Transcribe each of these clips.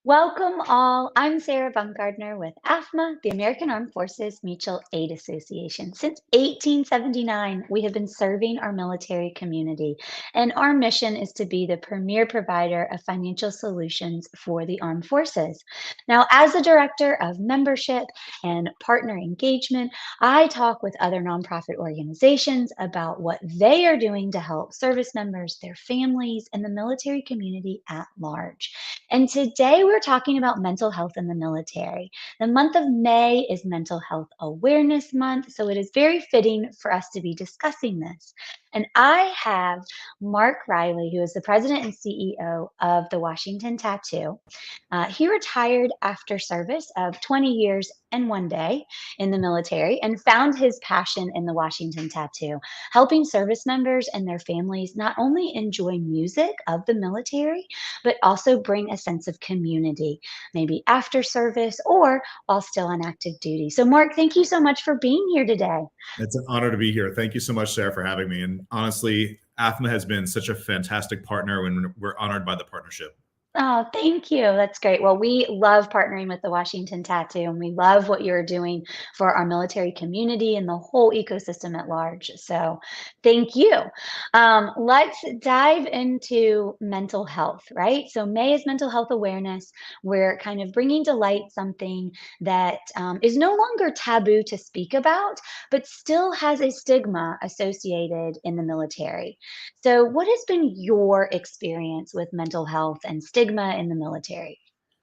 Welcome all. I'm Sarah Bumgardner with AAFMAA, the American Armed Forces Mutual Aid Association. Since 1879, we have been serving our military community, and our mission is to be the premier provider of financial solutions for the armed forces. Now, as the director of membership and partner engagement, I talk with other nonprofit organizations about what they are doing to help service members, their families, and the military community at large. And today we're talking about mental health in the military. The month of May is Mental Health Awareness Month, so it is very fitting for us to be discussing this. And I have Mark Reilly, who is the president and CEO of the Washington Tattoo. He retired after service of 20 years and 1 day in the military and found his passion in the Washington Tattoo, helping service members and their families not only enjoy music of the military, but also bring a sense of community, maybe after service or while still on active duty. So, Mark, thank you so much for being here today. It's an honor to be here. Thank you so much, Sarah, for having me. And honestly, AAFMAA has been such a fantastic partner, and we're honored by the partnership. Oh, thank you. That's great. Well, we love partnering with the Washington Tattoo, and we love what you're doing for our military community and the whole ecosystem at large. So, thank you. Let's dive into mental health, right? So, May is Mental Health Awareness. We're kind of bringing to light something that is no longer taboo to speak about, but still has a stigma associated in the military. So, what has been your experience with mental health and stigma in the military?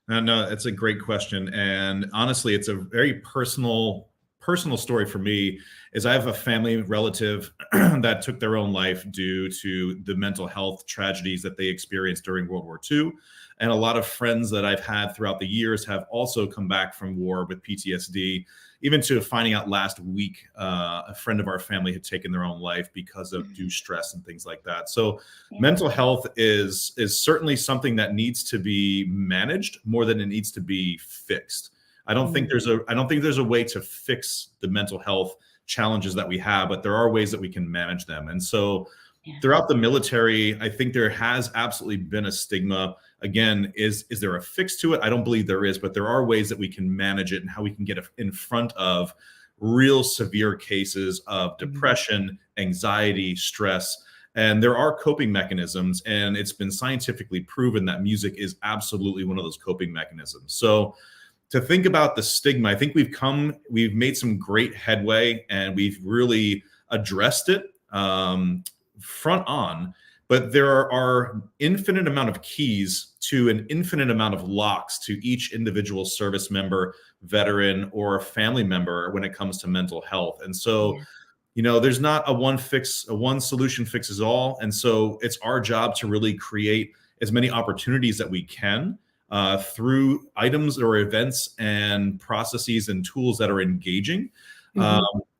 No, it's a great question. And honestly, it's a very personal story for me is I have a family relative that took their own life due to the mental health tragedies that they experienced during World War II. And a lot of friends that I've had throughout the years have also come back from war with PTSD, even to finding out last week, a friend of our family had taken their own life because of due stress and things like that. So mental health is certainly something that needs to be managed more than it needs to be fixed. I don't think there's a way to fix the mental health challenges that we have, but there are ways that we can manage them. And so throughout the military, I think there has absolutely been a stigma. Again, is there a fix to it? I don't believe there is, but there are ways that we can manage it and how we can get in front of real severe cases of depression, anxiety, stress. And there are coping mechanisms, and it's been scientifically proven that music is absolutely one of those coping mechanisms. So to think about the stigma, I think we've made some great headway, and we've really addressed it front on, but there are infinite amount of keys to an infinite amount of locks to each individual service member, veteran, or family member when it comes to mental health. And so, there's not a one solution fixes all. And so it's our job to really create as many opportunities that we can through items or events and processes and tools that are engaging.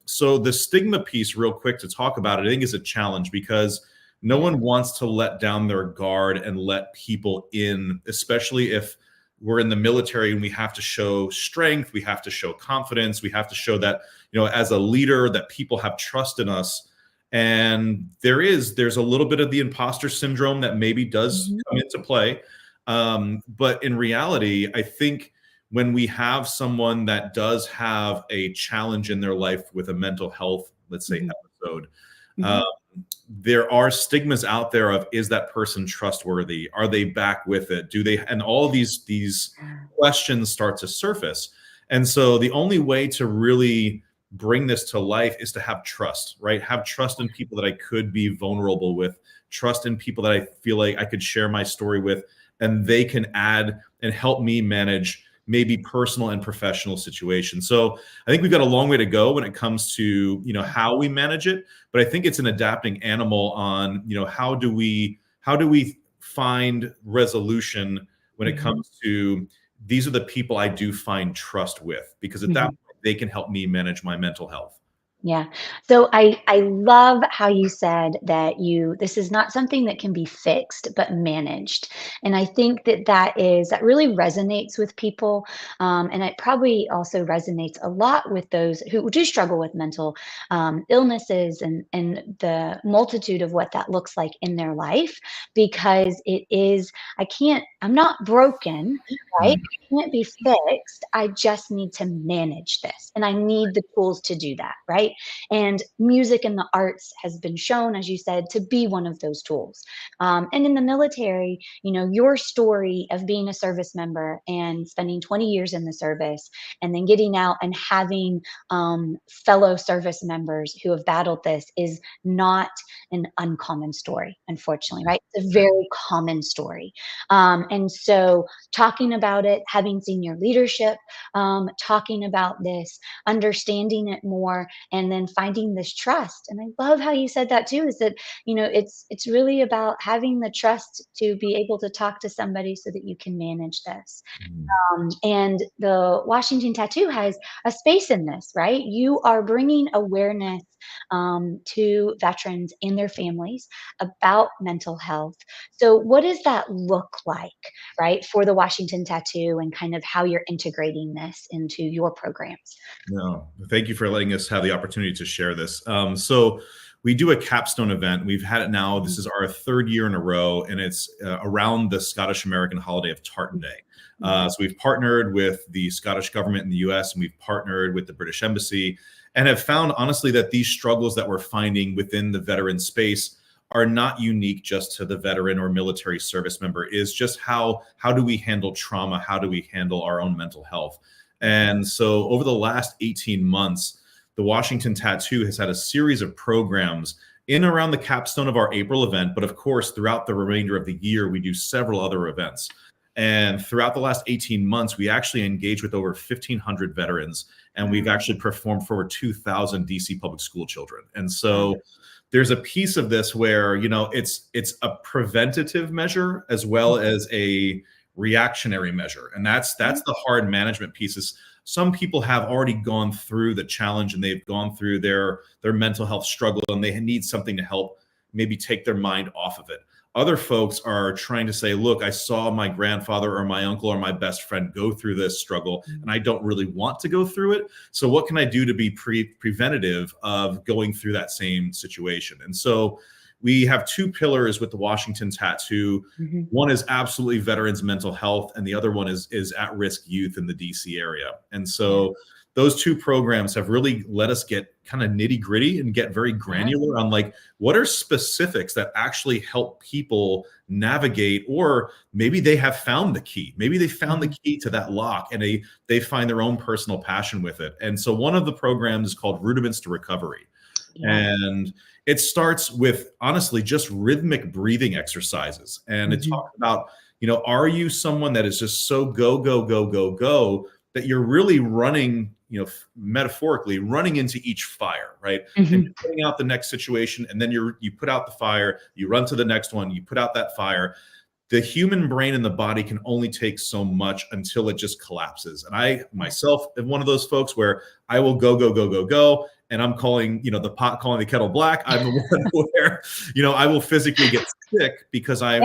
So the stigma piece, real quick to talk about it, I think is a challenge because no one wants to let down their guard and let people in, especially if we're in the military and we have to show strength, we have to show confidence, we have to show that, as a leader, that people have trust in us. And there's a little bit of the imposter syndrome that maybe does come into play. But in reality, I think when we have someone that does have a challenge in their life with a mental health, let's say, episode, there are stigmas out there of, is that person trustworthy? Are they back with it? Do they? And all these questions start to surface. And so the only way to really bring this to life is to have trust, right? Have trust in people that I could be vulnerable with, trust in people that I feel like I could share my story with, and they can add and help me manage maybe personal and professional situations. So I think we've got a long way to go when it comes to, how we manage it. But I think it's an adapting animal on, how do we find resolution when it comes to these are the people I do find trust with, because at that point they can help me manage my mental health. Yeah. So I love how you said that this is not something that can be fixed, but managed. And I think that really resonates with people. And it probably also resonates a lot with those who do struggle with mental illnesses and the multitude of what that looks like in their life, because I'm not broken, right? Mm. It can't be fixed. I just need to manage this. And I need the tools to do that, right? And music and the arts has been shown, as you said, to be one of those tools. And in the military, your story of being a service member and spending 20 years in the service and then getting out and having fellow service members who have battled this is not an uncommon story, unfortunately, right? It's a very common story. And so talking about it, having senior leadership, talking about this, understanding it more, and then finding this trust. And I love how you said that too, is that, it's really about having the trust to be able to talk to somebody so that you can manage this. Mm. And the Washington Tattoo has a space in this, right? You are bringing awareness to veterans and their families about mental health. So, what does that look like, right, for the Washington Tattoo and kind of how you're integrating this into your programs? No, thank you for letting us have the opportunity to share this. So we do a capstone event. We've had it now. This is our third year in a row, and it's around the Scottish American holiday of Tartan Day. So we've partnered with the Scottish government in the US, and we've partnered with the British Embassy, and have found, honestly, that these struggles that we're finding within the veteran space are not unique just to the veteran or military service member. Is just how do we handle trauma? How do we handle our own mental health? And so over the last 18 months, the Washington Tattoo has had a series of programs in around the capstone of our April event. But of course, throughout the remainder of the year, we do several other events. And throughout the last 18 months, we actually engaged with over 1,500 veterans, and we've actually performed for over 2,000 DC public school children. And so there's a piece of this where, it's a preventative measure as well as a reactionary measure. And that's the hard management pieces. Some people have already gone through the challenge and they've gone through their mental health struggle, and they need something to help maybe take their mind off of it. Other folks are trying to say, look, I saw my grandfather or my uncle or my best friend go through this struggle, and I don't really want to go through it. So what can I do to be preventative of going through that same situation? And so we have two pillars with the Washington Tattoo. One is absolutely veterans' mental health, and the other one is at-risk youth in the DC area. And so those two programs have really let us get kind of nitty-gritty and get very granular on, like, what are specifics that actually help people navigate, or maybe they have found the key. Maybe they found the key to that lock, and they find their own personal passion with it. And so one of the programs is called Rudiments to Recovery. And it starts with, honestly, just rhythmic breathing exercises. And it talks about, are you someone that is just so go, go, go, go, go, that you're really running, metaphorically running into each fire, right? And you're putting out the next situation, and then you put out the fire, you run to the next one, you put out that fire. The human brain and the body can only take so much until it just collapses. And I myself am one of those folks where I will go, go, go, go, go. And I'm calling, the pot calling the kettle black. I'm the one where, I will physically get sick because I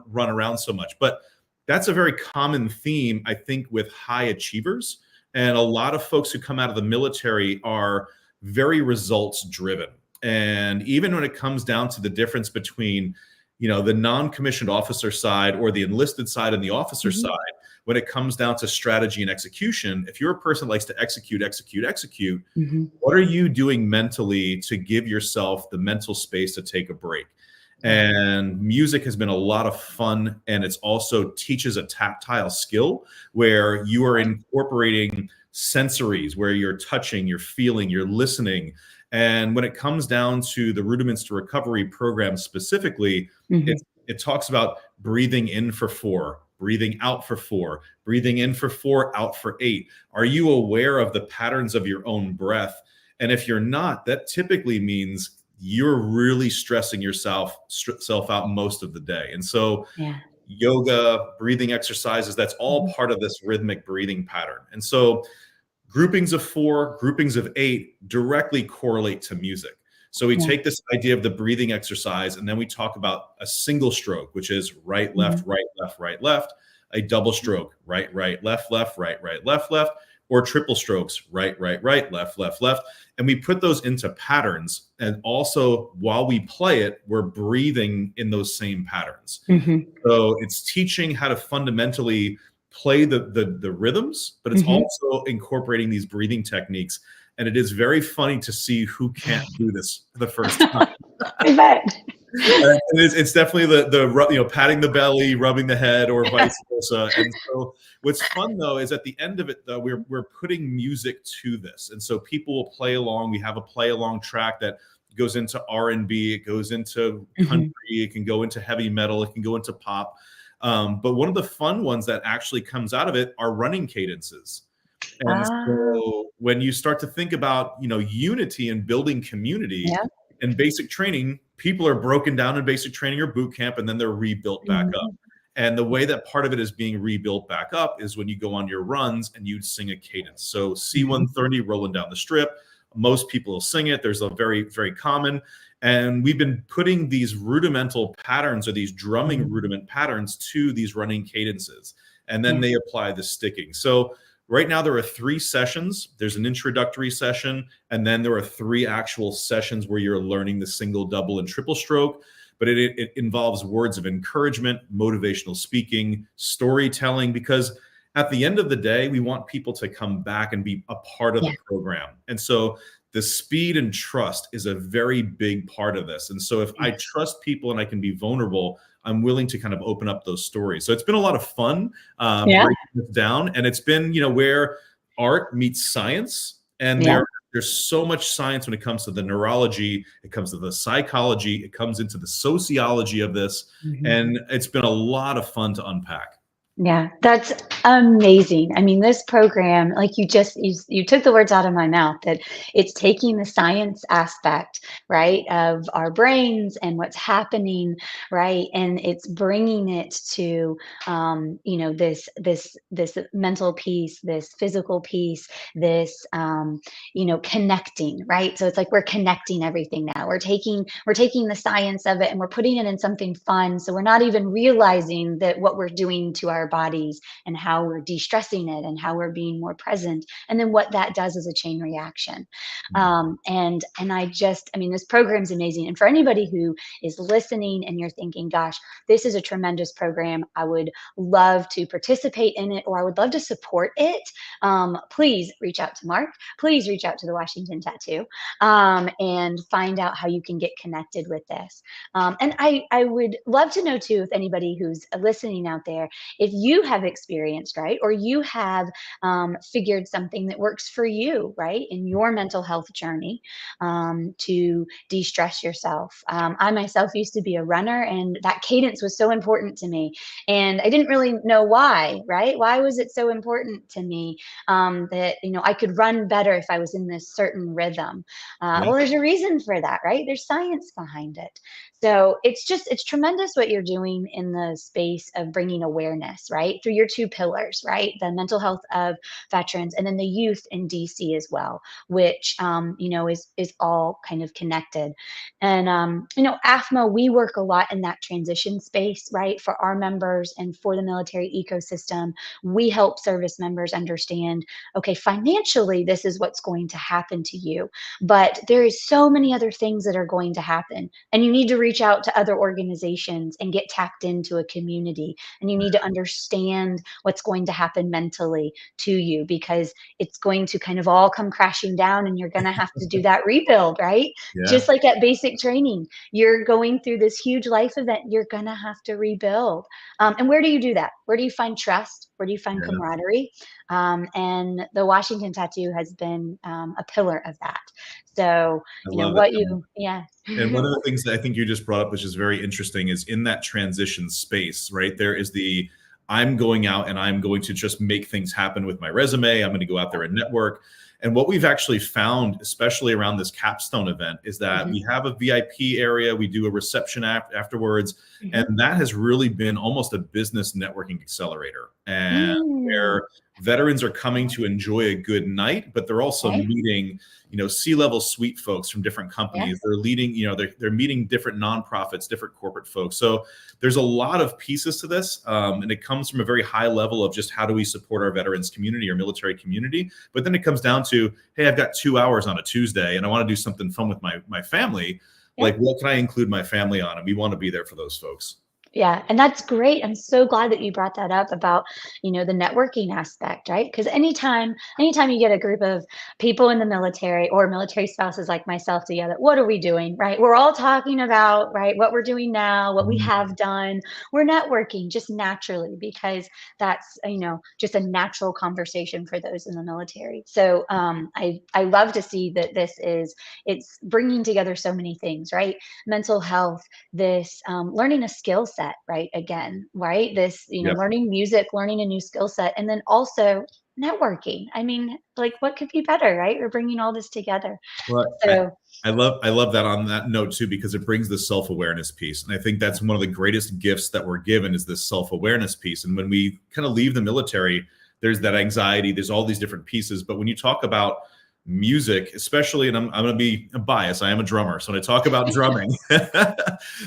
run around so much. But that's a very common theme, I think, with high achievers. And a lot of folks who come out of the military are very results driven. And even when it comes down to the difference between, the non-commissioned officer side or the enlisted side and the officer side, when it comes down to strategy and execution, if you're a person that likes to execute, what are you doing mentally to give yourself the mental space to take a break? And music has been a lot of fun, and it's also teaches a tactile skill where you are incorporating sensories, where you're touching, you're feeling, you're listening. And when it comes down to the Rudiments to Recovery program specifically, it talks about breathing in for 4, breathing out for 4, breathing in for 4, out for 8. Are you aware of the patterns of your own breath? And if you're not, that typically means you're really stressing yourself out most of the day. And so yoga, breathing exercises, that's all part of this rhythmic breathing pattern. And so Groupings of 4, groupings of 8 directly correlate to music. So we take this idea of the breathing exercise, and then we talk about a single stroke, which is right, left, right, left, right, left. A double stroke, right, right, left, left, right, right, left, left, or triple strokes, right, right, right, left, left, left. And we put those into patterns. And also, while we play it, we're breathing in those same patterns. So it's teaching how to fundamentally play the rhythms, but it's also incorporating these breathing techniques. And it is very funny to see who can't do this the first time. I bet. It's definitely the patting the belly, rubbing the head, or vice versa. And so what's fun though is at the end of it though, we're putting music to this, and so people will play along. We have a play along track that goes into R&B, it goes into country, it can go into heavy metal, it can go into pop. But one of the fun ones that actually comes out of it are running cadences. And so when you start to think about, unity and building community in basic training, people are broken down in basic training or boot camp, and then they're rebuilt back up. And the way that part of it is being rebuilt back up is when you go on your runs and you sing a cadence. So C-130 rolling down the strip, most people will sing it. There's a very, very common. And we've been putting these rudimental patterns or these drumming rudiment patterns to these running cadences. And then they apply the sticking. So right now there are 3 sessions. There's an introductory session, and then there are 3 actual sessions where you're learning the single, double, and triple stroke. But it involves words of encouragement, motivational speaking, storytelling, because at the end of the day, we want people to come back and be a part of the program. And so the speed and trust is a very big part of this. And so if I trust people and I can be vulnerable, I'm willing to kind of open up those stories. So it's been a lot of fun breaking this down. And it's been, where art meets science. And there's so much science when it comes to the neurology, it comes to the psychology, it comes into the sociology of this. And it's been a lot of fun to unpack. Yeah, that's amazing. I mean, this program, like you took the words out of my mouth, that it's taking the science aspect, right, of our brains and what's happening, right, and it's bringing it to, this mental piece, this physical piece, this, connecting, right. So it's like we're connecting everything now. We're taking the science of it and we're putting it in something fun. So we're not even realizing that what we're doing to our bodies and how we're de-stressing it and how we're being more present, and then what that does as a chain reaction. And this program's amazing. And for anybody who is listening and you're thinking, gosh, this is a tremendous program, I would love to participate in it, or I would love to support it, please reach out to Mark, please reach out to the Washington Tattoo, and find out how you can get connected with this. And I would love to know too, if anybody who's listening out there, if you have experienced, right, or you have figured something that works for you, right, in your mental health journey, to de-stress yourself. I myself used to be a runner, and that cadence was so important to me, and I didn't really know why, right? Why was it so important to me, that I could run better if I was in this certain rhythm? Well, there's a reason for that, right? There's science behind it. So it's tremendous what you're doing in the space of bringing awareness, right? Through your 2 pillars, right? The mental health of veterans, and then the youth in DC as well, which, is all kind of connected. And, AAFMAA, we work a lot in that transition space, right? For our members and for the military ecosystem, we help service members understand, okay, financially, this is what's going to happen to you, but there is so many other things that are going to happen, and you need to reach out to other organizations and get tapped into a community, and you need to understand what's going to happen mentally to you, because it's going to kind of all come crashing down, and you're going to have to do that rebuild, right? Just like at basic training, you're going through this huge life event, you're going to have to rebuild. And where do you do that? Where do you find trust? Where do you find camaraderie? And the Washington Tattoo has been a pillar of that. So, And one of the things that I think you just brought up, which is very interesting, is in that transition space, right? There is I'm going out and I'm going to just make things happen with my resume. I'm going to go out there and network. And what we've actually found, especially around this capstone event, is that we have a VIP area. We do a reception afterwards. And that has really been almost a business networking accelerator. And where veterans are coming to enjoy a good night, but they're also Okay. meeting, C-level suite folks from different companies. Yes. They're leading, they're meeting different nonprofits, different corporate folks. So there's a lot of pieces to this, and it comes from a very high level of just how do we support our veterans community, our military community. But then it comes down to, hey, I've got 2 hours on a Tuesday, and I want to do something fun with my family. Yeah. Like, what can I include my family on? And we want to be there for those folks. Yeah, and that's great. I'm so glad that you brought that up about, the networking aspect, right? Because anytime you get a group of people in the military or military spouses like myself together, what are we doing, right? We're all talking about, right, what we're doing now, what we Mhm. have done. We're networking just naturally because that's, just a natural conversation for those in the military. So I love to see that it's bringing together so many things, right? Mental health, this learning a skill set, right? Again, right? This, Yep. learning music, learning a new skill set, and then also networking. I mean, like, what could be better, right? We're bringing all this together. Well, So, I love that on that note too, because it brings the self-awareness piece. And I think that's one of the greatest gifts that we're given is this self-awareness piece. And when we kind of leave the military, there's that anxiety, there's all these different pieces. But when you talk about music, especially, and I'm going to be biased, I am a drummer. So when I talk about drumming,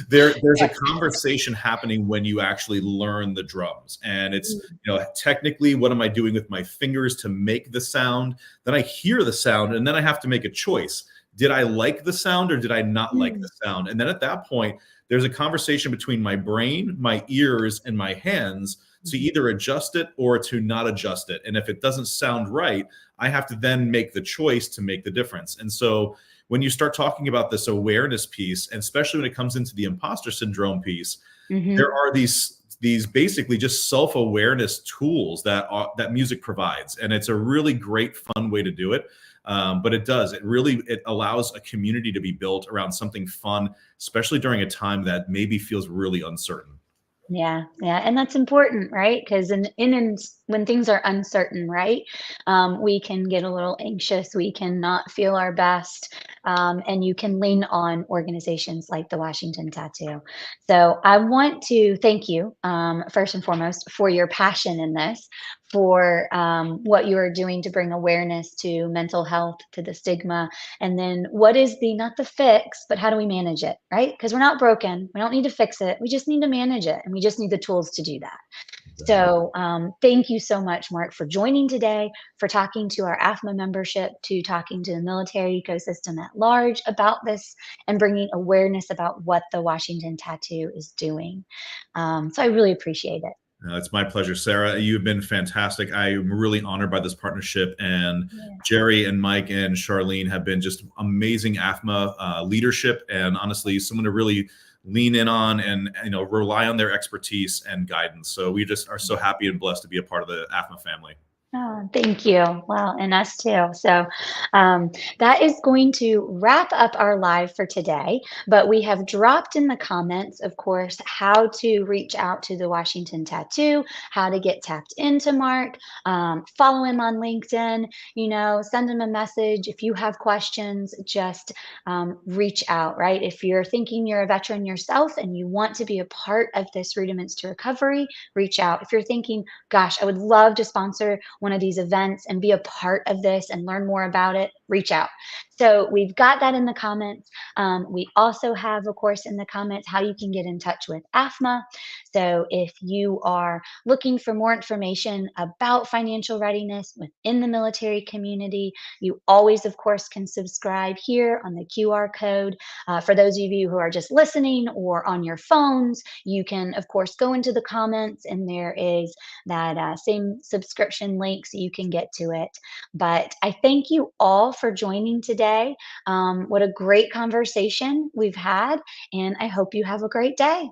there's a yeah. conversation happening when you actually learn the drums. And it's, Mm, technically, what am I doing with my fingers to make the sound? Then I hear the sound, and then I have to make a choice. Did I like the sound or did I not like mm, the sound? And then at that point, there's a conversation between my brain, my ears, and my hands to mhm, either adjust it or to not adjust it. And if it doesn't sound right, I have to then make the choice to make the difference. And so when you start talking about this awareness piece, and especially when it comes into the imposter syndrome piece, there mhm. are these basically just self-awareness tools that music provides, and it's a really great fun way to do it. But it allows a community to be built around something fun, especially during a time that maybe feels really uncertain. Yeah, yeah, and that's important, right? Because when things are uncertain, right, we can get a little anxious. We can not feel our best, and you can lean on organizations like the Washington Tattoo. So I want to thank you, first and foremost, for your passion in this, for what you are doing to bring awareness to mental health, to the stigma, and then what is the not the fix, but how do we manage it, right? Because we're not broken. We don't need to fix it. We just need to manage it, and we just need the tools to do that. Exactly. So, thank you so much, Mark, for joining today, for talking to our AAFMAA membership, to talking to the military ecosystem at large about this, and bringing awareness about what the Washington Tattoo is doing. So, I really appreciate it. It's my pleasure, Sarah. You've been fantastic. I am really honored by this partnership, and Yeah. Jerry and Mike and Charlene have been just amazing AFMA leadership, and honestly, someone to really lean in on and rely on their expertise and guidance. So we just are so happy and blessed to be a part of the AFMA family. Oh, thank you. Well, and us too. So um, that is going to wrap up our live for today. But we have dropped in the comments, of course, how to reach out to the Washington Tattoo, how to get tapped into Mark, follow him on LinkedIn, send him a message. If you have questions, just reach out, right? If you're thinking you're a veteran yourself and you want to be a part of this Rudiments to Recovery, reach out. If you're thinking, gosh, I would love to sponsor one of these events and be a part of this and learn more about it, reach out. So we've got that in the comments. We also have, of course, in the comments how you can get in touch with AFMA. So if you are looking for more information about financial readiness within the military community, you always, of course, can subscribe here on the QR code. For those of you who are just listening or on your phones, you can, of course, go into the comments and there is that same subscription link so you can get to it. But I thank you all for joining today. What a great conversation we've had, and I hope you have a great day.